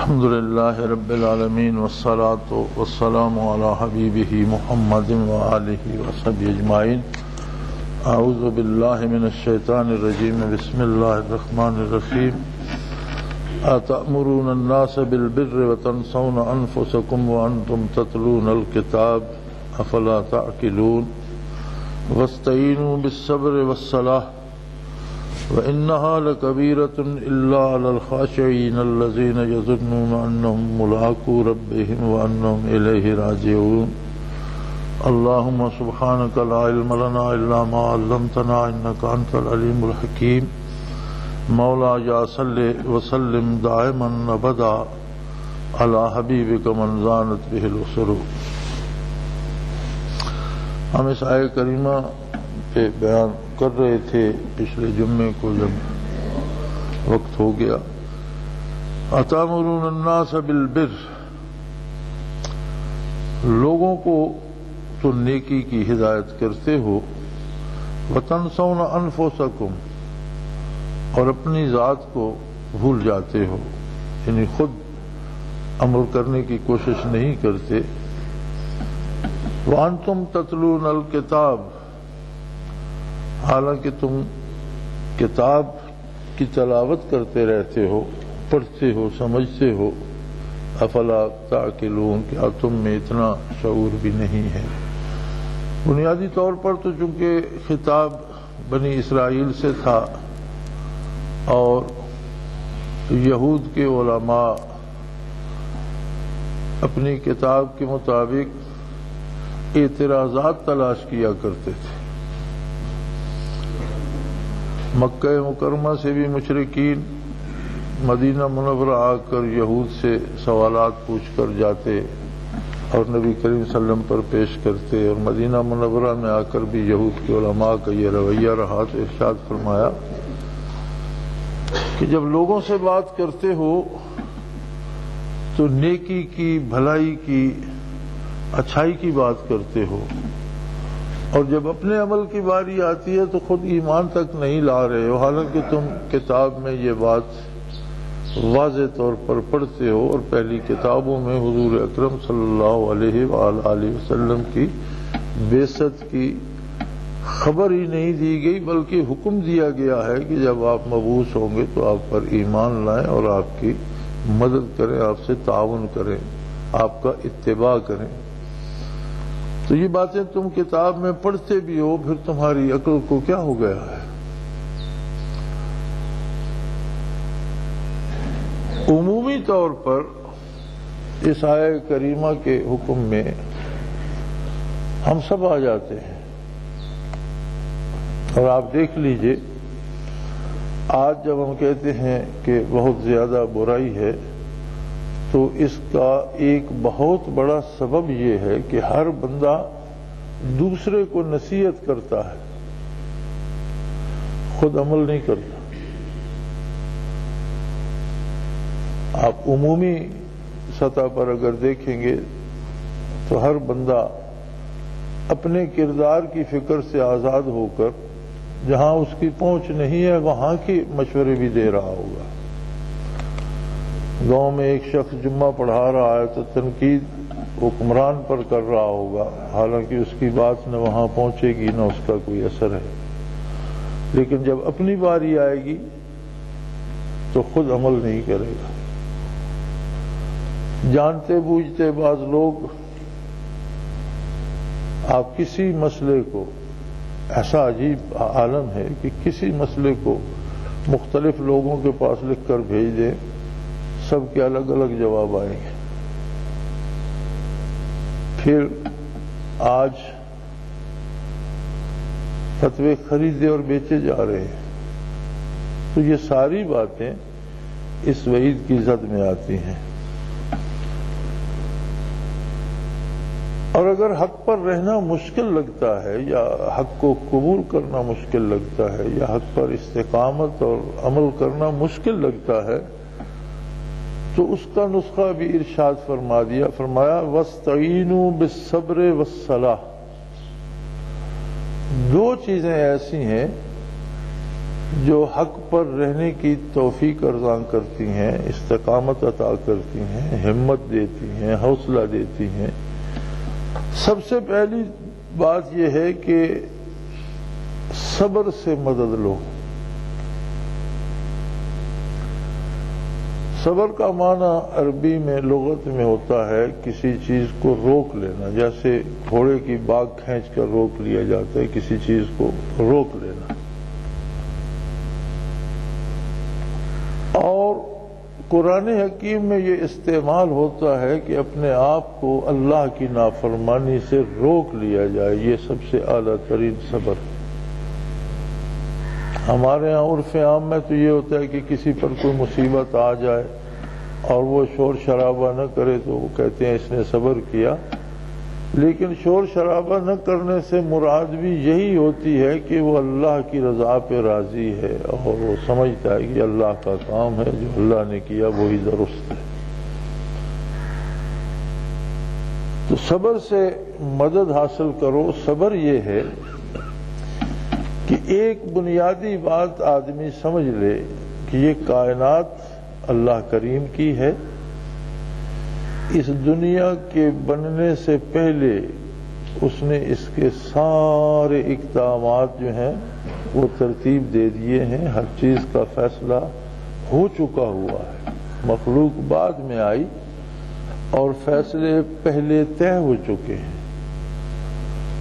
الحمد لله رب العالمين والصلاة والسلام على حبيبه محمد وآله وصحبه أجمعين. أعوذ بالله من الشيطان الرجيم. بسم الله الرحمن الرحيم. أتأمرون الناس بالبر وتنسون أنفسكم وأنتم تتلون الكتاب أفلا تعقلون. واستعينوا بالصبر والصلاة وإنها لكبيرة إلا على الخاشعين الذين يظنون أنهم ملاقو ربهم وأنهم إليه راجعون. اللهم سبحانك لا علم لنا إلا ما علمتنا إنك أنت العليم الحكيم. مولاي صل وسلم دائما أبدا على حبيبك من زانت به الأسر. ہم اس آیہ کریمہ پہ بیان کر رہے تھے پچھلے جمعے کو جب وقت ہو گیا. اتامرون الناس بالبر، لوگوں کو تو نیکی کی ہدایت کرتے ہو، وتنسون انفسکم، اور اپنی ذات کو بھول جاتے ہو، یعنی خود عمل کرنے کی کوشش نہیں کرتے. وانتم تتلون الکتاب، حالانکہ تم کتاب کی تلاوت کرتے رہتے ہو، پڑھتے ہو، سمجھتے ہو. افلا تعقلون، کیا تم میں اتنا شعور بھی نہیں ہے؟ بنیادی طور پر تو چونکہ خطاب بنی اسرائیل سے تھا اور یہود کے علماء اپنی کتاب کے مطابق اعتراضات تلاش کیا کرتے تھے. مکہ مکرمہ سے بھی مشرکین مدینہ منورہ آ کر یہود سے سوالات پوچھ کر جاتے اور نبی کریم صلی اللہ علیہ وسلم پر پیش کرتے، اور مدینہ منورہ میں آ کر بھی یہود کے علماء کا یہ رویہ رہا. تو ارشاد فرمایا کہ جب لوگوں سے بات کرتے ہو تو نیکی کی، بھلائی کی، اچھائی کی بات کرتے ہو، اور جب اپنے عمل کی باری آتی ہے تو خود ایمان تک نہیں لا رہے ہو، حالانکہ تم کتاب میں یہ بات واضح طور پر پڑھتے ہو. اور پہلی کتابوں میں حضور اکرم صلی اللہ علیہ وآلہ وسلم کی بعثت کی خبر ہی نہیں دی گئی، بلکہ حکم دیا گیا ہے کہ جب آپ مبعوث ہوں گے تو آپ پر ایمان لائیں اور آپ کی مدد کریں، آپ سے تعاون کریں، آپ کا اتباع کریں. تو یہ باتیں تم کتاب میں پڑھتے بھی ہو، پھر تمہاری عقل کو کیا ہو گیا ہے؟ عمومی طور پر اس آیہ کریمہ کے حکم میں ہم سب آ جاتے ہیں. اور آپ دیکھ لیجئے، آج جب ہم کہتے ہیں کہ بہت زیادہ برائی ہے تو اس کا ایک بہت بڑا سبب یہ ہے کہ ہر بندہ دوسرے کو نصیحت کرتا ہے، خود عمل نہیں کرتا. آپ عمومی سطح پر اگر دیکھیں گے تو ہر بندہ اپنے کردار کی فکر سے آزاد ہو کر جہاں اس کی پہنچ نہیں ہے وہاں کے مشورے بھی دے رہا ہوگا. گاؤں میں ایک شخص جمعہ پڑھا رہا ہے تو تنقید حکمران پر کر رہا ہوگا، حالانکہ اس کی بات نہ وہاں پہنچے گی نہ اس کا کوئی اثر ہے. لیکن جب اپنی باری آئے گی تو خود عمل نہیں کرے گا. جانتے بوجھتے بعض لوگ آپ کسی مسئلے کو، ایسا عجیب عالم ہے کہ کسی مسئلے کو مختلف لوگوں کے پاس لکھ کر بھیج دیں، سب کے الگ الگ جواب آئیں گے. پھر آج فتوے خریدے اور بیچے جا رہے ہیں. تو یہ ساری باتیں اس وعید کی زد میں آتی ہیں. اور اگر حق پر رہنا مشکل لگتا ہے یا حق کو قبول کرنا مشکل لگتا ہے یا حق پر استقامت اور عمل کرنا مشکل لگتا ہے تو اس کا نسخہ بھی ارشاد فرمایا وَاسْتَعِينُوا بِالصَّبْرِ وَالصَّلَاةِ. دو چیزیں ایسی ہیں جو حق پر رہنے کی توفیق عطا کرتی ہیں، استقامت عطا کرتی ہیں، ہمت دیتی ہیں، حوصلہ دیتی ہیں، سب سے پہلی بات یہ ہے کہ صبر سے مدد لو۔ صبر کا معنی عربی میں لغت میں ہوتا ہے کسی چیز کو روک لینا، جیسے گھوڑے کی باگ کھینچ کر روک لیا جاتا ہے، کسی چیز کو روک لینا۔ اور قرآن حکیم میں یہ استعمال ہوتا ہے کہ اپنے آپ کو اللہ کی نافرمانی سے روک لیا جائے، یہ سب سے اعلیٰ ترین صبر ہے۔ ہمارے ہاں عرف عام میں تو یہ ہوتا ہے کہ کسی پر کوئی مصیبت آ جائے اور وہ شور شرابہ نہ کرے تو وہ کہتے ہیں اس نے صبر کیا، لیکن شور شرابہ نہ کرنے سے مراد بھی یہی ہوتی ہے کہ وہ اللہ کی رضا پہ راضی ہے اور وہ سمجھتا ہے کہ اللہ کا کام ہے، جو اللہ نے کیا وہی درست ہے۔ تو صبر سے مدد حاصل کرو۔ صبر یہ ہے کہ ایک بنیادی بات آدمی سمجھ لے کہ یہ کائنات اللہ کریم کی ہے، اس دنیا کے بننے سے پہلے اس نے اس کے سارے اقدامات جو ہیں وہ ترتیب دے دیے ہیں، ہر چیز کا فیصلہ ہو چکا ہوا ہے، مخلوق بعد میں آئی اور فیصلے پہلے طے ہو چکے ہیں۔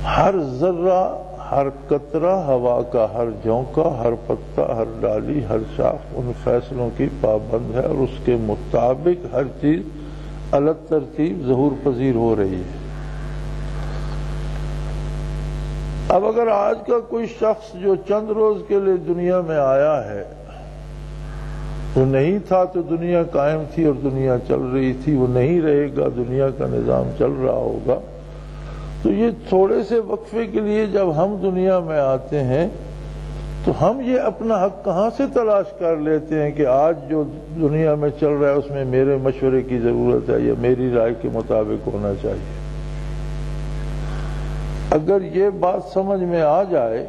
ہر ذرہ، ہر قطرہ ہوا کا، ہر جھونکا، ہر پتا، ہر ڈالی، ہر شاخ ان فیصلوں کی پابند ہے اور اس کے مطابق ہر چیز الگ ترتیب ظہور پذیر ہو رہی ہے۔ اب اگر آج کا کوئی شخص جو چند روز کے لیے دنیا میں آیا ہے، وہ نہیں تھا تو دنیا قائم تھی اور دنیا چل رہی تھی، وہ نہیں رہے گا، دنیا کا نظام چل رہا ہوگا، تو یہ تھوڑے سے وقفے کے لیے جب ہم دنیا میں آتے ہیں تو ہم یہ اپنا حق کہاں سے تلاش کر لیتے ہیں کہ آج جو دنیا میں چل رہا ہے اس میں میرے مشورے کی ضرورت ہے یا میری رائے کے مطابق ہونا چاہیے۔ اگر یہ بات سمجھ میں آ جائے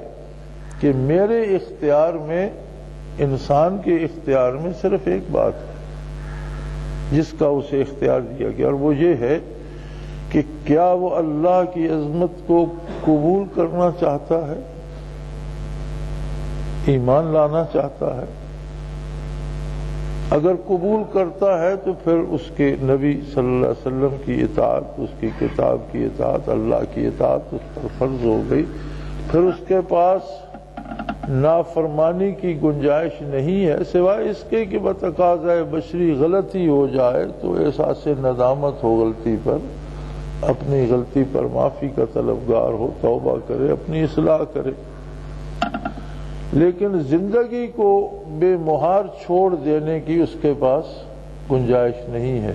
کہ میرے اختیار میں، انسان کے اختیار میں صرف ایک بات ہے جس کا اسے اختیار دیا گیا، اور وہ یہ ہے کہ کیا وہ اللہ کی عظمت کو قبول کرنا چاہتا ہے، ایمان لانا چاہتا ہے۔ اگر قبول کرتا ہے تو پھر اس کے نبی صلی اللہ علیہ وسلم کی اطاعت، اس کی کتاب کی اطاعت، اللہ کی اطاعت اس پر فرض ہو گئی، پھر اس کے پاس نافرمانی کی گنجائش نہیں ہے، سوائے اس کے کہ بتقاضۂ بشری غلطی ہو جائے تو احساس ندامت ہو غلطی پر، اپنی غلطی پر معافی کا طلبگار ہو، توبہ کرے، اپنی اصلاح کرے، لیکن زندگی کو بے مہار چھوڑ دینے کی اس کے پاس گنجائش نہیں ہے۔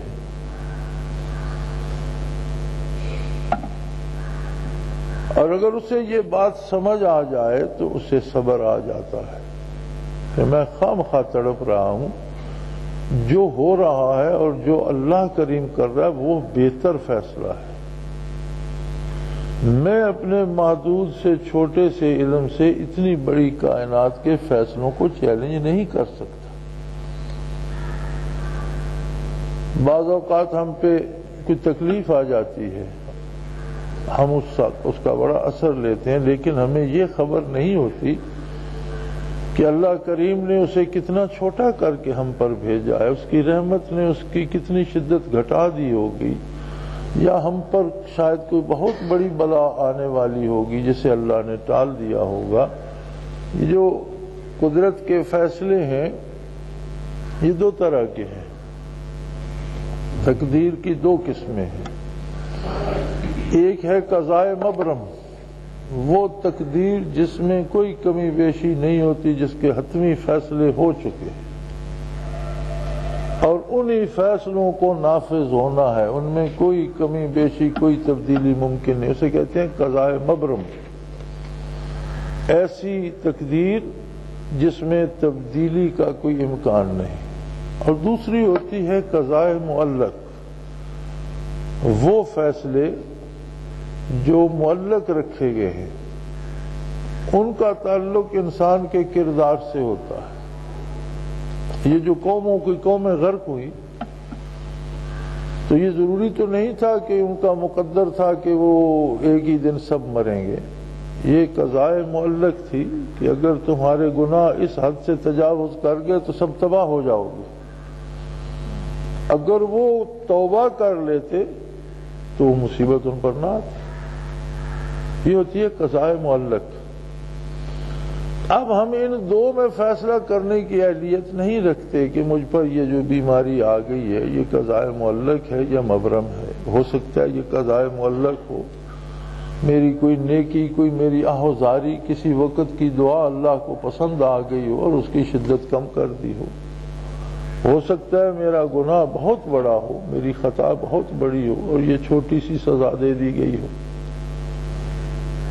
اور اگر اسے یہ بات سمجھ آ جائے تو اسے صبر آ جاتا ہے کہ میں خواہ تڑپ رہا ہوں، جو ہو رہا ہے اور جو اللہ کریم کر رہا ہے وہ بہتر فیصلہ ہے۔ میں اپنے محدود سے چھوٹے سے علم سے اتنی بڑی کائنات کے فیصلوں کو چیلنج نہیں کر سکتا۔ بعض اوقات ہم پہ کوئی تکلیف آ جاتی ہے، ہم اس کا بڑا اثر لیتے ہیں، لیکن ہمیں یہ خبر نہیں ہوتی کہ اللہ کریم نے اسے کتنا چھوٹا کر کے ہم پر بھیجا ہے، اس کی رحمت نے اس کی کتنی شدت گھٹا دی ہوگی، یا ہم پر شاید کوئی بہت بڑی بلا آنے والی ہوگی جسے اللہ نے ٹال دیا ہوگا۔ یہ جو قدرت کے فیصلے ہیں یہ دو طرح کے ہیں، تقدیر کی دو قسمیں ہیں۔ ایک ہے قضائے مبرم، وہ تقدیر جس میں کوئی کمی بیشی نہیں ہوتی، جس کے حتمی فیصلے ہو چکے ہیں اور انہی فیصلوں کو نافذ ہونا ہے، ان میں کوئی کمی بیشی، کوئی تبدیلی ممکن نہیں، اسے کہتے ہیں قضائے مبرم، ایسی تقدیر جس میں تبدیلی کا کوئی امکان نہیں۔ اور دوسری ہوتی ہے قضائے معلق، وہ فیصلے جو معلق رکھے گئے ہیں، ان کا تعلق انسان کے کردار سے ہوتا ہے۔ یہ جو قوموں کی قومیں غرق ہوئی تو یہ ضروری تو نہیں تھا کہ ان کا مقدر تھا کہ وہ ایک ہی دن سب مریں گے، یہ قضائے معلق تھی کہ اگر تمہارے گناہ اس حد سے تجاوز کر گئے تو سب تباہ ہو جاؤ گے۔ اگر وہ توبہ کر لیتے تو وہ مصیبت ان پر نہ آتی۔ یہ ہوتی ہے قضائے معلق۔ اب ہم ان دو میں فیصلہ کرنے کی اہلیت نہیں رکھتے کہ مجھ پر یہ جو بیماری آ گئی ہے یہ قضائے معلق ہے یا مبرم ہے۔ ہو سکتا ہے یہ قضائے معلق ہو، میری کوئی نیکی، کوئی میری آہوزاری، کسی وقت کی دعا اللہ کو پسند آ گئی ہو اور اس کی شدت کم کر دی ہو سکتا ہے میرا گناہ بہت بڑا ہو، میری خطا بہت بڑی ہو اور یہ چھوٹی سی سزا دے دی گئی ہو۔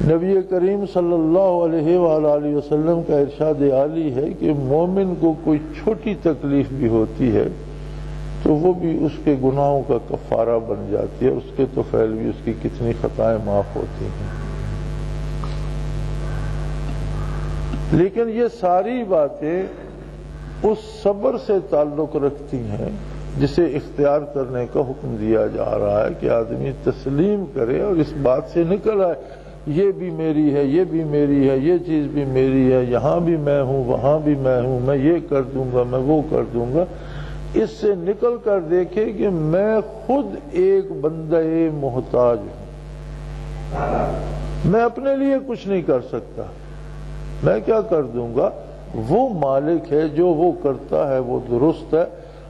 نبی کریم صلی اللہ علیہ وآلہ وسلم کا ارشاد عالی ہے کہ مومن کو کوئی چھوٹی تکلیف بھی ہوتی ہے تو وہ بھی اس کے گناہوں کا کفارہ بن جاتی ہے، اس کے طفیل بھی اس کی کتنی خطائیں معاف ہوتی ہیں۔ لیکن یہ ساری باتیں اس صبر سے تعلق رکھتی ہیں جسے اختیار کرنے کا حکم دیا جا رہا ہے کہ آدمی تسلیم کرے اور اس بات سے نکل آئے یہ بھی میری ہے، یہ بھی میری ہے، یہ چیز بھی میری ہے، یہاں بھی میں ہوں، وہاں بھی میں ہوں، میں یہ کر دوں گا، میں وہ کر دوں گا۔ اس سے نکل کر دیکھے کہ میں خود ایک بندہ محتاج ہوں، میں اپنے لیے کچھ نہیں کر سکتا، میں کیا کر دوں گا؟ وہ مالک ہے، جو وہ کرتا ہے وہ درست ہے،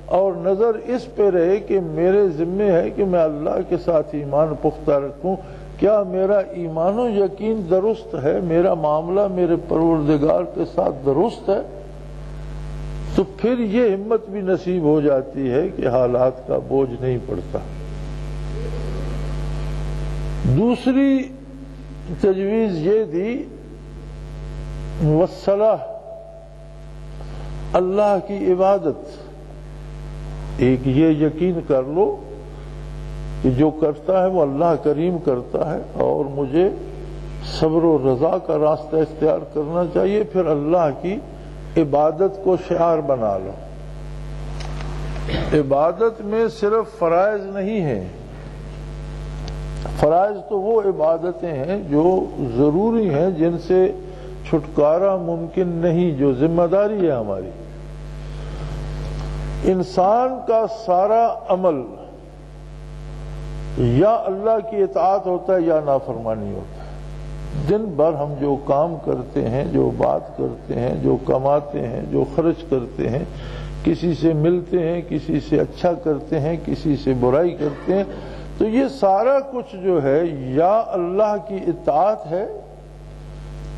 اور نظر اس پہ رہے کہ میرے ذمے ہے کہ میں اللہ کے ساتھ ایمان پختہ رکھوں۔ کیا میرا ایمان و یقین درست ہے؟ میرا معاملہ میرے پروردگار کے ساتھ درست ہے؟ تو پھر یہ ہمت بھی نصیب ہو جاتی ہے کہ حالات کا بوجھ نہیں پڑتا۔ دوسری تجویز یہ دی والصلاح، اللہ کی عبادت۔ ایک یہ یقین کر لو کہ جو کرتا ہے وہ اللہ کریم کرتا ہے اور مجھے صبر و رضا کا راستہ اختیار کرنا چاہیے، پھر اللہ کی عبادت کو شعار بنا لو۔ عبادت میں صرف فرائض نہیں ہیں، فرائض تو وہ عبادتیں ہیں جو ضروری ہیں، جن سے چھٹکارا ممکن نہیں، جو ذمہ داری ہے ہماری۔ انسان کا سارا عمل یا اللہ کی اطاعت ہوتا ہے یا نافرمانی ہوتا ہے۔ دن بھر ہم جو کام کرتے ہیں، جو بات کرتے ہیں، جو کماتے ہیں، جو خرچ کرتے ہیں، کسی سے ملتے ہیں، کسی سے اچھا کرتے ہیں، کسی سے برائی کرتے ہیں، تو یہ سارا کچھ جو ہے یا اللہ کی اطاعت ہے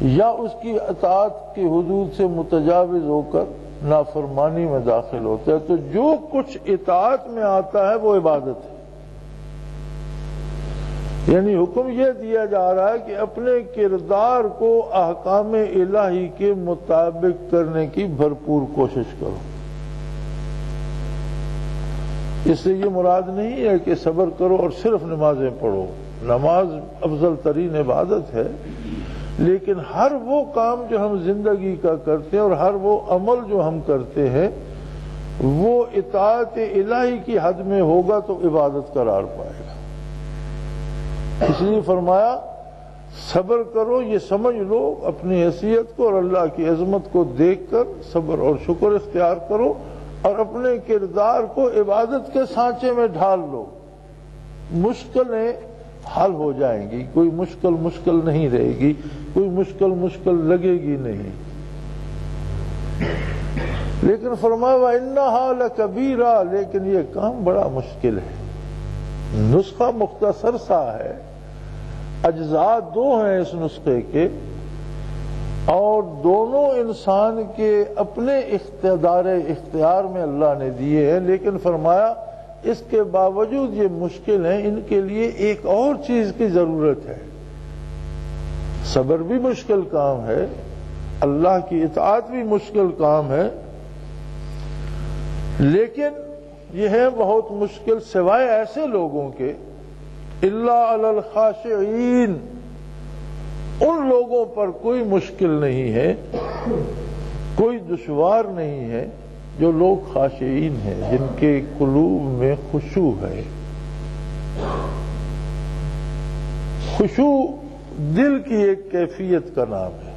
یا اس کی اطاعت کی حدود سے متجاوز ہو کر نافرمانی میں داخل ہوتا ہے۔ تو جو کچھ اطاعت میں آتا ہے وہ عبادت ہے۔ یعنی حکم یہ دیا جا رہا ہے کہ اپنے کردار کو احکام الہی کے مطابق کرنے کی بھرپور کوشش کرو۔ اس سے یہ مراد نہیں ہے کہ صبر کرو اور صرف نمازیں پڑھو، نماز افضل ترین عبادت ہے، لیکن ہر وہ کام جو ہم زندگی کا کرتے ہیں اور ہر وہ عمل جو ہم کرتے ہیں وہ اطاعت الہی کی حد میں ہوگا تو عبادت قرار پائے گا۔ اس لیے فرمایا صبر کرو، یہ سمجھ لو اپنی حیثیت کو اور اللہ کی عظمت کو دیکھ کر صبر اور شکر اختیار کرو اور اپنے کردار کو عبادت کے سانچے میں ڈھال لو۔ مشکلیں حل ہو جائیں گی، کوئی مشکل نہیں رہے گی، کوئی مشکل لگے گی نہیں۔ لیکن فرمایا وَإِنَّهَا لَكَبِيرَةٌ، لیکن یہ کام بڑا مشکل ہے۔ نسخہ مختصر سا ہے، اجزاء دو ہیں اس نسخے کے، اور دونوں انسان کے اپنے اختیار میں اللہ نے دیے ہیں، لیکن فرمایا اس کے باوجود یہ مشکل ہیں، ان کے لیے ایک اور چیز کی ضرورت ہے۔ صبر بھی مشکل کام ہے، اللہ کی اطاعت بھی مشکل کام ہے، لیکن یہ ہے بہت مشکل سوائے ایسے لوگوں کے الا علی الخاشعین، ان لوگوں لوگوں پر کوئی مشکل نہیں ہے، کوئی دشوار نہیں ہے جو لوگ خاشعین ہیں، جن کے قلوب میں خشوع ہے۔ خشوع دل کی ایک کیفیت کا نام ہے،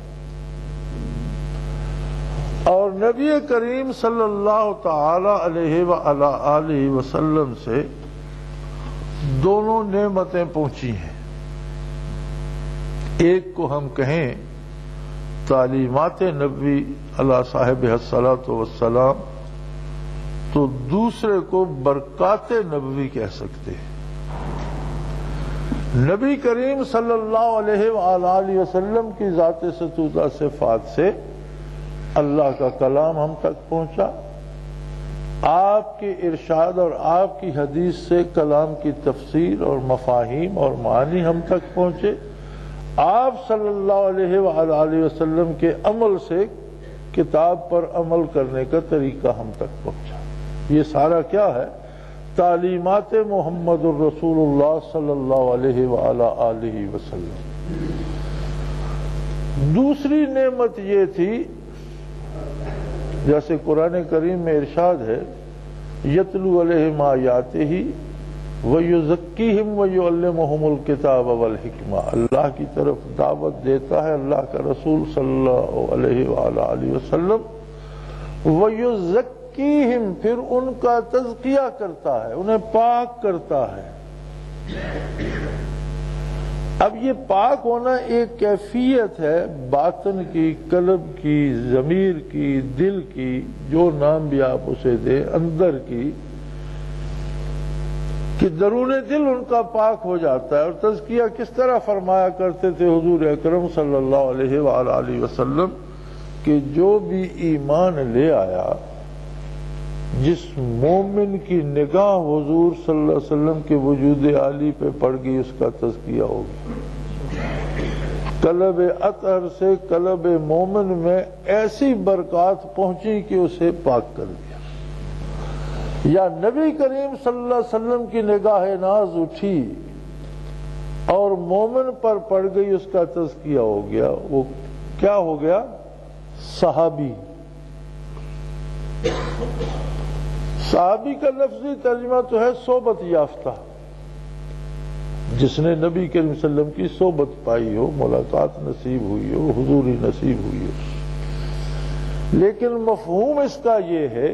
اور نبی کریم صلی اللہ تعالی علیہ وآلہ وسلم سے دونوں نعمتیں پہنچی ہیں۔ ایک کو ہم کہیں تعلیمات نبوی علی صاحب الصلاۃ والسلام، تو دوسرے کو برکات نبوی کہہ سکتے ہیں۔ نبی کریم صلی اللہ علیہ وآلہ وسلم کی ذات ستودہ صفات سے اللہ کا کلام ہم تک پہنچا، آپ کے ارشاد اور آپ کی حدیث سے کلام کی تفسیر اور مفاہیم اور معانی ہم تک پہنچے، آپ صلی اللہ علیہ وآلہ وسلم کے عمل سے کتاب پر عمل کرنے کا طریقہ ہم تک پہنچا۔ یہ سارا کیا ہے؟ تعلیمات محمد الرسول اللہ صلی اللہ علیہ وآلہ وسلم۔ دوسری نعمت یہ تھی، جیسے قرآن کریم میں ارشاد ہے، یتلو علیہم آیاتہ ویزکیہم ویعلمہم الکتاب والحکمہ، اللہ کی طرف دعوت دیتا ہے اللہ کا رسول صلی اللہ علیہ وآلہ وسلم، ویزکیہم، پھر ان کا تزکیہ کرتا ہے، انہیں پاک کرتا ہے۔ اب یہ پاک ہونا ایک کیفیت ہے باطن کی، قلب کی، ضمیر کی، دل کی، جو نام بھی آپ اسے دیں، اندر کی، کہ درون دل ان کا پاک ہو جاتا ہے۔ اور تزکیہ کس طرح فرمایا کرتے تھے حضور اکرم صلی اللہ علیہ وآلہ وسلم کہ جو بھی ایمان لے آیا، جس مومن کی نگاہ حضور صلی اللہ علیہ وسلم کے وجود عالی پہ پڑ گئی، اس کا تزکیہ ہو گیا۔ قلب اطہر سے قلب مومن میں ایسی برکات پہنچی کہ اسے پاک کر دیا۔ یا نبی کریم صلی اللہ علیہ وسلم کی نگاہ ناز اٹھی اور مومن پر پڑ گئی، اس کا تزکیہ ہو گیا۔ وہ کیا ہو گیا؟ صحابی۔ صحابی کا لفظی ترجمہ تو ہے صحبت یافتہ، جس نے نبی کریم صلی اللہ علیہ وسلم کی صحبت پائی ہو، ملاقات نصیب ہوئی ہو، حضوری نصیب ہوئی ہو۔ لیکن مفہوم اس کا یہ ہے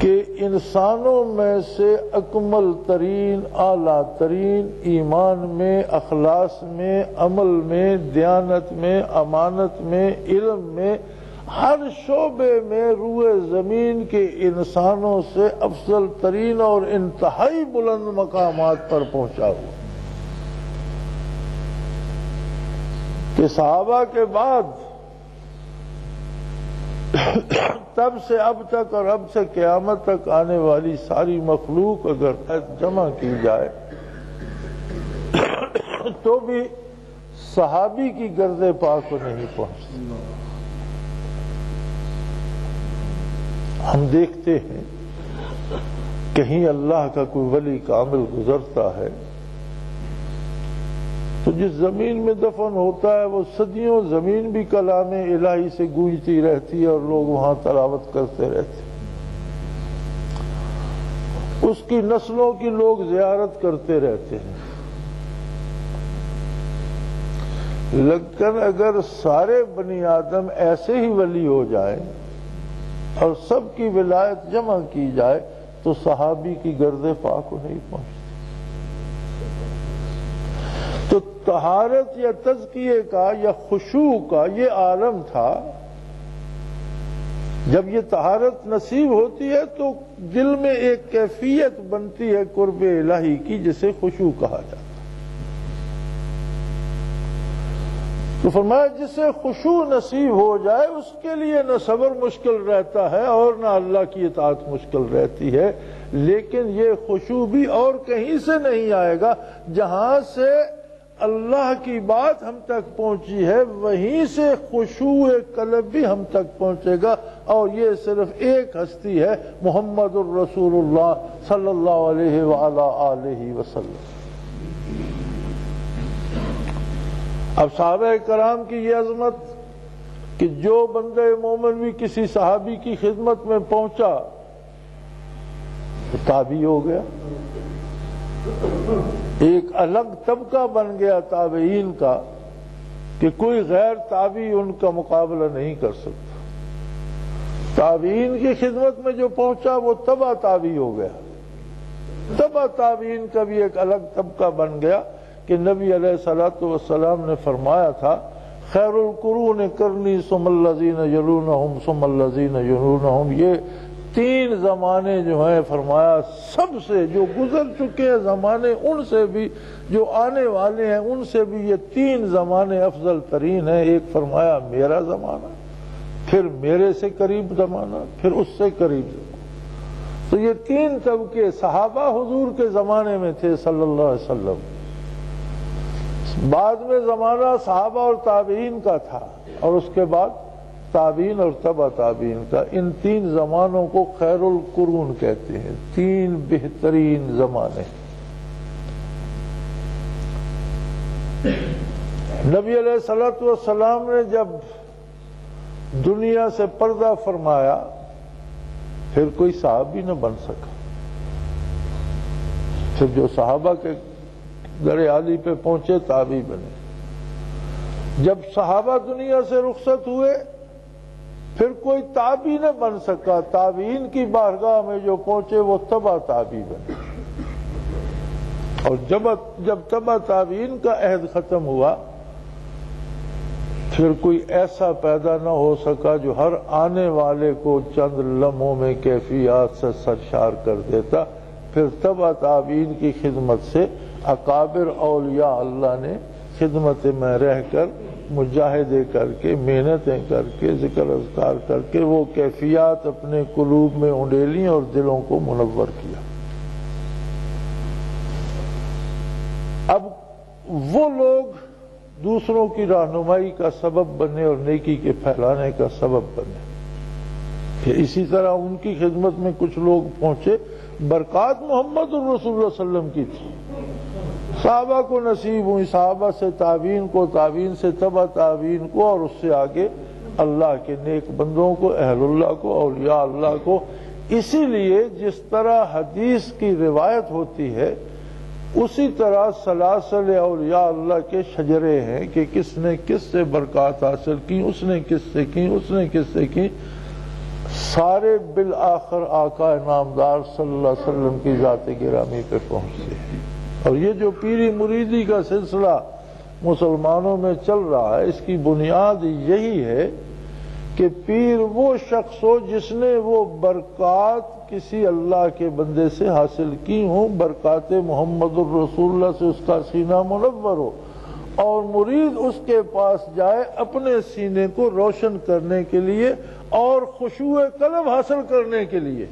کہ انسانوں میں سے اکمل ترین، اعلیٰ ترین، ایمان میں، اخلاص میں، عمل میں، دیانت میں، امانت میں، علم میں، ہر شعبے میں روئے زمین کے انسانوں سے افضل ترین اور انتہائی بلند مقامات پر پہنچا ہوا، کہ صحابہ کے بعد تب سے اب تک اور اب سے قیامت تک آنے والی ساری مخلوق اگر جمع کی جائے تو بھی صحابی کی گرد پاک کو نہیں پہنچتی۔ ہم دیکھتے ہیں کہیں اللہ کا کوئی ولی کامل گزرتا ہے تو جس زمین میں دفن ہوتا ہے وہ صدیوں زمین بھی کلام الہی سے گونجتی رہتی ہے اور لوگ وہاں تلاوت کرتے رہتے ہیں، اس کی نسلوں کی لوگ زیارت کرتے رہتے ہیں۔ لیکن اگر سارے بنی آدم ایسے ہی ولی ہو جائیں اور سب کی ولایت جمع کی جائے تو صحابی کی گرد پاک کو نہیں پہنچتی۔ تو طہارت یا تزکیے کا یا خشوع کا یہ عالم تھا۔ جب یہ طہارت نصیب ہوتی ہے تو دل میں ایک کیفیت بنتی ہے قرب الہی کی، جسے خشوع کہا جاتا ہے۔ تو فرمایا جسے خشوع نصیب ہو جائے اس کے لیے نہ صبر مشکل رہتا ہے اور نہ اللہ کی اطاعت مشکل رہتی ہے، لیکن یہ خشوع بھی اور کہیں سے نہیں آئے گا، جہاں سے اللہ کی بات ہم تک پہنچی ہے وہیں سے خشوع قلب بھی ہم تک پہنچے گا، اور یہ صرف ایک ہستی ہے، محمد الرسول اللہ صلی اللہ علیہ وآلہ وسلم۔ اب صحابہ کرام کی یہ عظمت کہ جو بندہ مومن بھی کسی صحابی کی خدمت میں پہنچا تو تابعی ہو گیا، ایک الگ طبقہ بن گیا تابعین کا کہ کوئی غیر تابعی ان کا مقابلہ نہیں کر سکتا۔ تابعین کی خدمت میں جو پہنچا وہ تبع تابعی ہو گیا، تبع تابعین کا بھی ایک الگ طبقہ بن گیا کہ نبی علیہ الصلوۃ والسلام نے فرمایا تھا خیر القرون قرنی ثم الذین یلونہم ثم الذین یلونہم، یہ تین زمانے جو ہیں فرمایا سب سے جو گزر چکے ہیں زمانے ان سے بھی جو آنے والے ہیں ان سے بھی یہ تین زمانے افضل ترین ہیں۔ ایک فرمایا میرا زمانہ، پھر میرے سے قریب زمانہ، پھر اس سے قریب زمانہ۔ تو یہ تین طبقے صحابہ حضور کے زمانے میں تھے صلی اللہ علیہ وسلم، بعد میں زمانہ صحابہ اور تابعین کا تھا، اور اس کے بعد تابعین اور تبع تابعین کا۔ ان تین زمانوں کو خیر القرون کہتے ہیں، تین بہترین زمانے۔ نبی علیہ الصلوۃ والسلام نے جب دنیا سے پردہ فرمایا پھر کوئی صحابی نہ بن سکا، پھر جو صحابہ کے در عالی پہ پہنچے تابعی بنے۔ جب صحابہ دنیا سے رخصت ہوئے پھر کوئی تابعی نہ بن سکا، تابعین کی بارگاہ میں جو پہنچے وہ تبع تابعی بنے۔ اور جب تبع تابعین کا عہد ختم ہوا پھر کوئی ایسا پیدا نہ ہو سکا جو ہر آنے والے کو چند لمحوں میں کیفیات سے سرشار کر دیتا۔ پھر تبع تابعین کی خدمت سے اکابر اولیاء اللہ نے خدمت میں رہ کر مجاہدے کر کے محنتیں کر کے ذکر اذکار کر کے وہ کیفیات اپنے قلوب میں انڈیلیں اور دلوں کو منور کیا۔ اب وہ لوگ دوسروں کی رہنمائی کا سبب بنے اور نیکی کے پھیلانے کا سبب بنے۔ پھر اسی طرح ان کی خدمت میں کچھ لوگ پہنچے، برکات محمد الرسول اللہ صلی اللہ علیہ وسلم کی تھی، صحابہ کو نصیب ہوئی، صحابہ سے تابعین کو، تابعین سے تبع تابعین کو، اور اس سے آگے اللہ کے نیک بندوں کو، اہل اللہ کو، اولیاء اللہ کو۔ اسی لیے جس طرح حدیث کی روایت ہوتی ہے اسی طرح سلاسل اولیاء اللہ کے شجرے ہیں کہ کس نے کس سے برکات حاصل کی، اس نے کس سے کی، اس نے کس سے کی، سارے بالآخر آقا نامدار صلی اللہ علیہ وسلم کی ذات گرامی پہ پہنچتے ہیں۔ اور یہ جو پیری مریدی کا سلسلہ مسلمانوں میں چل رہا ہے اس کی بنیاد یہی ہے کہ پیر وہ شخص ہو جس نے وہ برکات کسی اللہ کے بندے سے حاصل کی ہوں، برکات محمد الرسول اللہ سے اس کا سینہ منور ہو، اور مرید اس کے پاس جائے اپنے سینے کو روشن کرنے کے لیے اور خشوع قلب حاصل کرنے کے لیے۔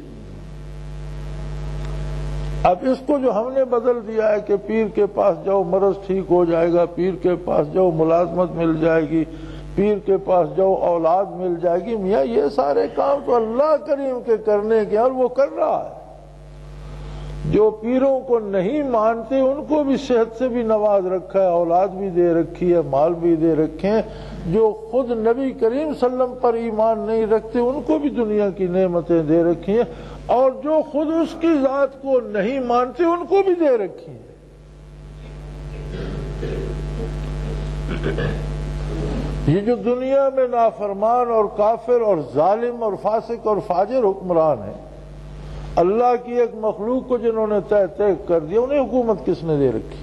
اب اس کو جو ہم نے بدل دیا ہے کہ پیر کے پاس جاؤ مرض ٹھیک ہو جائے گا، پیر کے پاس جاؤ ملازمت مل جائے گی، پیر کے پاس جاؤ اولاد مل جائے گی، میاں یہ سارے کام تو اللہ کریم کے کرنے کے، اور وہ کر رہا ہے۔ جو پیروں کو نہیں مانتے ان کو بھی صحت سے بھی نواز رکھا ہے، اولاد بھی دے رکھی ہے، مال بھی دے رکھے ہیں۔ جو خود نبی کریم صلی اللہ علیہ وسلم پر ایمان نہیں رکھتے ان کو بھی دنیا کی نعمتیں دے رکھی ہیں، اور جو خود اس کی ذات کو نہیں مانتے ان کو بھی دے رکھی ہیں۔ یہ جو دنیا میں نافرمان اور کافر اور ظالم اور فاسق اور فاجر حکمران ہیں، اللہ کی ایک مخلوق کو جنہوں نے تہہ کر دیا، انہیں حکومت کس نے دے رکھی؟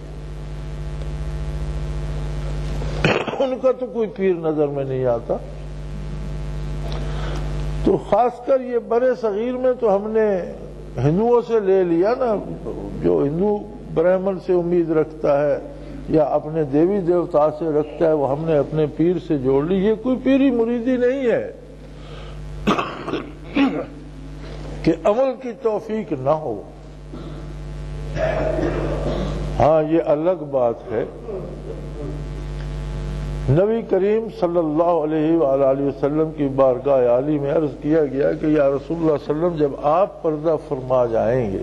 ان کا تو کوئی پیر نظر میں نہیں آتا۔ تو خاص کر یہ برے صغیر میں تو ہم نے ہندوؤں سے لے لیا نا، جو ہندو برہمن سے امید رکھتا ہے یا اپنے دیوی دیوتا سے رکھتا ہے وہ ہم نے اپنے پیر سے جوڑ لی۔ یہ کوئی پیری مریدی نہیں ہے کہ عمل کی توفیق نہ ہو۔ ہاں یہ الگ بات ہے، نبی کریم صلی اللہ علیہ وآلہ وسلم کی بارگاہ عالی میں عرض کیا گیا کہ یا رسول اللہ صلی اللہ علیہ وسلم جب آپ پردہ فرما جائیں گے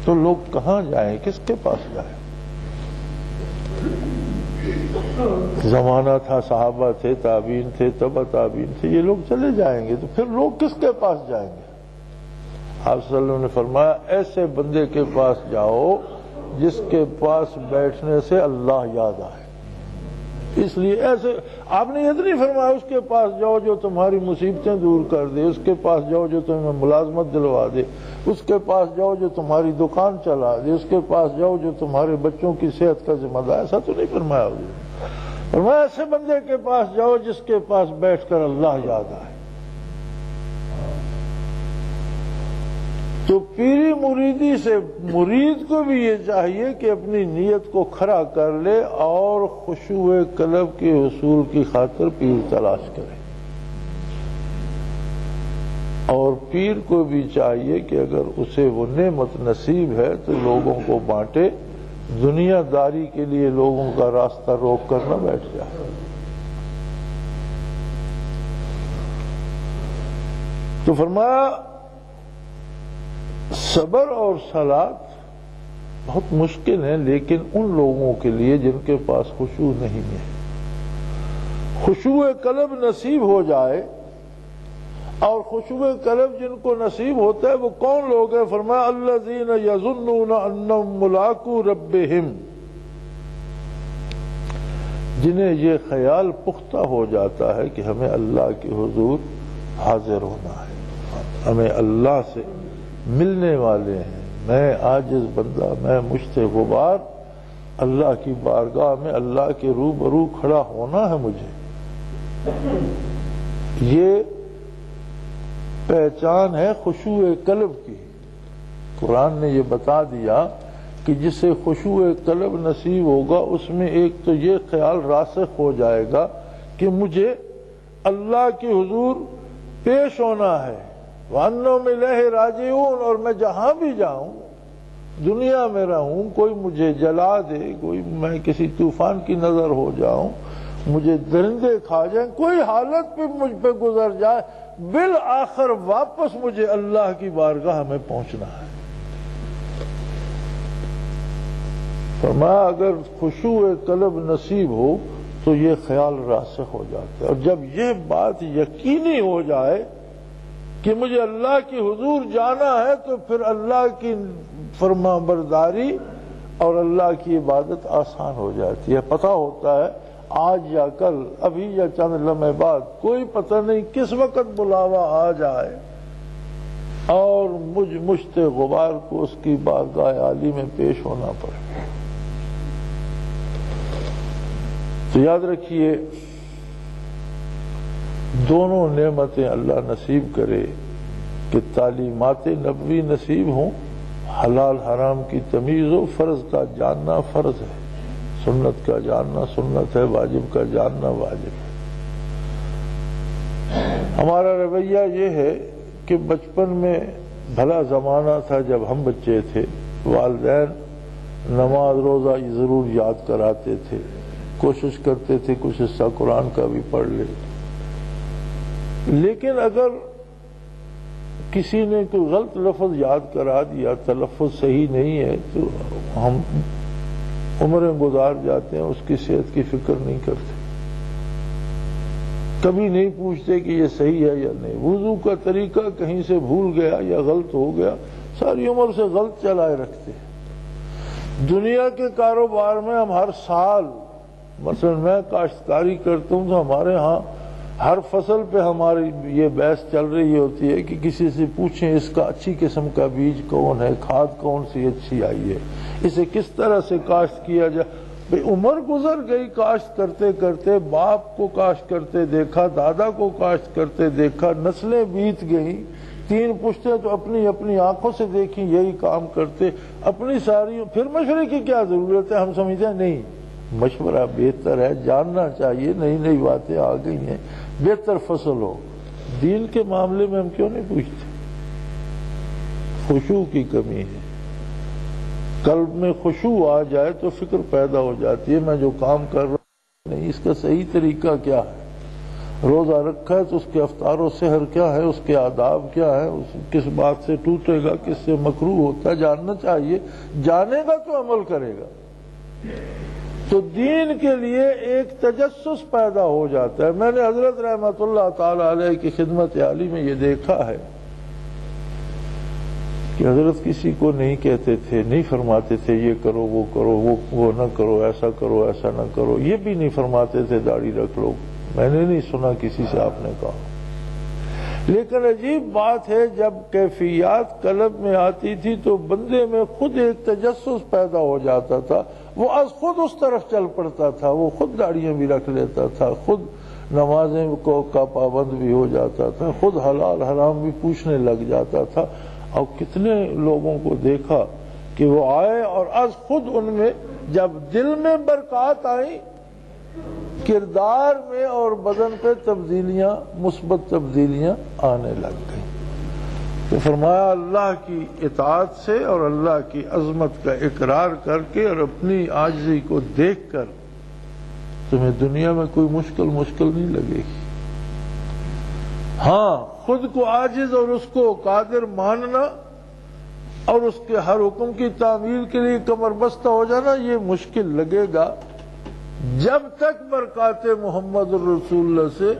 تو لوگ کہاں جائیں، کس کے پاس جائیں؟ زمانہ تھا، صحابہ تھے، تابعین تھے، تبع تابعین تھے، یہ لوگ چلے جائیں گے تو پھر لوگ کس کے پاس جائیں گے؟ آپ صلی اللہ علیہ وسلم نے فرمایا ایسے بندے کے پاس جاؤ جس کے پاس بیٹھنے سے اللہ یاد آئے۔ اس لیے ایسے آپ نے یہ نہیں فرمایا اس کے پاس جاؤ جو تمہاری مصیبتیں دور کر دے، اس کے پاس جاؤ جو تمہیں ملازمت دلوا دے، اس کے پاس جاؤ جو تمہاری دکان چلا دے، اس کے پاس جاؤ جو تمہارے بچوں کی صحت کا ذمہ دار۔ ایسا تو نہیں فرمایا حضور، فرمایا ایسے بندے کے پاس جاؤ جس کے پاس بیٹھ کر اللہ یاد آئے۔ تو پیری مریدی سے مرید کو بھی یہ چاہیے کہ اپنی نیت کو کھڑا کر لے اور خشوع قلب کے حصول کی خاطر پیر تلاش کرے، اور پیر کو بھی چاہیے کہ اگر اسے وہ نعمت نصیب ہے تو لوگوں کو بانٹے، دنیا داری کے لیے لوگوں کا راستہ روک کر نہ بیٹھ جائے۔ تو فرمایا صبر اور صلات بہت مشکل ہیں، لیکن ان لوگوں کے لیے جن کے پاس خشوع نہیں ہے۔ خشوع قلب نصیب ہو جائے، اور خشوع قلب جن کو نصیب ہوتا ہے وہ کون لوگ ہیں؟ فرمایا الذین یظنون انہم ملاقو ربہم، جنہیں یہ خیال پختہ ہو جاتا ہے کہ ہمیں اللہ کے حضور حاضر ہونا ہے، ہمیں اللہ سے ملنے والے ہیں، میں عاجز بندہ، میں مشت غبار، اللہ کی بارگاہ میں اللہ کے روبرو کھڑا ہونا ہے مجھے۔ یہ پہچان ہے خشوع قلب کی۔ قرآن نے یہ بتا دیا کہ جسے خشوع قلب نصیب ہوگا اس میں ایک تو یہ خیال راسخ ہو جائے گا کہ مجھے اللہ کے حضور پیش ہونا ہے، وَأَنَّهُمْ إِلَيْهِ رَاجِعُونَ، اور میں جہاں بھی جاؤں، دنیا میں رہوں، کوئی مجھے جلا دے، کوئی میں کسی طوفان کی نظر ہو جاؤں، مجھے درندے کھا جائیں، کوئی حالت پہ مجھ پہ گزر جائے، بالآخر واپس مجھے اللہ کی بارگاہ میں پہنچنا ہے۔ فرمایا اگر خشوع قلب نصیب ہو تو یہ خیال راسخ ہو جاتا ہے، اور جب یہ بات یقینی ہو جائے کہ مجھے اللہ کی حضور جانا ہے تو پھر اللہ کی فرما برداری اور اللہ کی عبادت آسان ہو جاتی ہے۔ پتہ ہوتا ہے آج یا کل، ابھی یا چند لمحے بعد، کوئی پتہ نہیں کس وقت بلاوا آ جائے اور مجھ مشت غبار کو اس کی بارگاہ عالی میں پیش ہونا پڑے۔ تو یاد رکھیے دونوں نعمتیں اللہ نصیب کرے کہ تعلیمات نبوی نصیب ہوں، حلال حرام کی تمیز ہو، فرض کا جاننا فرض ہے، سنت کا جاننا سنت ہے، واجب کا جاننا واجب ہے۔ ہمارا رویہ یہ ہے کہ بچپن میں بھلا زمانہ تھا جب ہم بچے تھے، والدین نماز روزہ ضرور یاد کراتے تھے، کوشش کرتے تھے کچھ حصہ قرآن کا بھی پڑھ لے، لیکن اگر کسی نے کوئی غلط لفظ یاد کرا دیا، تلفظ صحیح نہیں ہے، تو ہم عمریں گزار جاتے ہیں، اس کی صحت کی فکر نہیں کرتے، کبھی نہیں پوچھتے کہ یہ صحیح ہے یا نہیں۔ وضو کا طریقہ کہیں سے بھول گیا یا غلط ہو گیا، ساری عمر سے غلط چلائے رکھتے ہیں۔ دنیا کے کاروبار میں ہم ہر سال، مثلا میں کاشتکاری کرتا ہوں تو ہمارے ہاں ہر فصل پہ ہماری یہ بحث چل رہی ہوتی ہے کہ کسی سے پوچھیں اس کا اچھی قسم کا بیج کون ہے، کھاد کون سی اچھی آئی ہے، اسے کس طرح سے کاشت کیا جائے۔ عمر گزر گئی کاشت کرتے کرتے، باپ کو کاشت کرتے دیکھا، دادا کو کاشت کرتے دیکھا، نسلیں بیت گئیں، 3 پشتیں تو اپنی اپنی آنکھوں سے دیکھیں یہی کام کرتے، اپنی ساری، پھر مشورے کی کیا ضرورت ہے؟ ہم سمجھتے ہیں نہیں، مشورہ بہتر ہے، جاننا چاہیے، نئی نئی باتیں آ گئی ہیں، بہتر فصل ہو۔ دین کے معاملے میں ہم کیوں نہیں پوچھتے؟ خشوع کی کمی ہے، قلب میں خشوع آ جائے تو فکر پیدا ہو جاتی ہے، میں جو کام کر رہا ہوں نہیں، اس کا صحیح طریقہ کیا ہے، روزہ رکھا ہے تو اس کے افطار و سحر کیا ہے، اس کے آداب کیا ہے، کس بات سے ٹوٹے گا، کس سے مکروہ ہوتا ہے، جاننا چاہیے، جانے گا تو عمل کرے گا۔ تو دین کے لیے ایک تجسس پیدا ہو جاتا ہے۔ میں نے حضرت رحمت اللہ تعالی علیہ کی خدمت عالی میں یہ دیکھا ہے کہ حضرت کسی کو نہیں کہتے تھے، نہیں فرماتے تھے یہ کرو وہ کرو، وہ نہ کرو، ایسا کرو ایسا نہ کرو، یہ بھی نہیں فرماتے تھے داڑھی رکھ لو، میں نے نہیں سنا کسی سے آپ نے کہا۔ لیکن عجیب بات ہے، جب کیفیات قلب میں آتی تھی تو بندے میں خود ایک تجسس پیدا ہو جاتا تھا، وہ از خود اس طرف چل پڑتا تھا، وہ خود داڑیاں بھی رکھ لیتا تھا، خود نمازیں کا پابند بھی ہو جاتا تھا، خود حلال حرام بھی پوچھنے لگ جاتا تھا۔ اور کتنے لوگوں کو دیکھا کہ وہ آئے اور از خود ان میں جب دل میں برکات آئی، کردار میں اور بدن پہ تبدیلیاں، مثبت تبدیلیاں آنے لگ گئیں۔ تو فرمایا اللہ کی اطاعت سے اور اللہ کی عظمت کا اقرار کر کے اور اپنی عاجزی کو دیکھ کر تمہیں دنیا میں کوئی مشکل نہیں لگے گی۔ ہاں، خود کو عاجز اور اس کو قادر ماننا اور اس کے ہر حکم کی تعمیل کے لیے کمر بستہ ہو جانا یہ مشکل لگے گا، جب تک برکات محمد رسول اللہ سے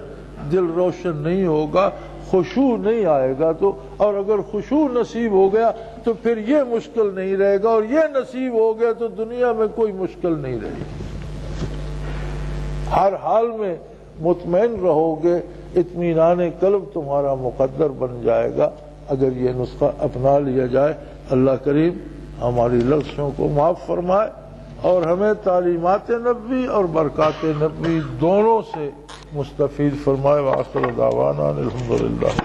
دل روشن نہیں ہوگا، خشوع نہیں آئے گا۔ تو اور اگر خشوع نصیب ہو گیا تو پھر یہ مشکل نہیں رہے گا، اور یہ نصیب ہو گیا تو دنیا میں کوئی مشکل نہیں رہے گی۔ ہر حال میں مطمئن رہو گے، اطمینان قلب تمہارا مقدر بن جائے گا اگر یہ نسخہ اپنا لیا جائے۔ اللہ کریم ہماری لفظوں کو معاف فرمائے اور ہمیں تعلیمات نبوی اور برکات نبوی دونوں سے مستفید فرمائے۔ وآخر دعوانا الحمدللہ۔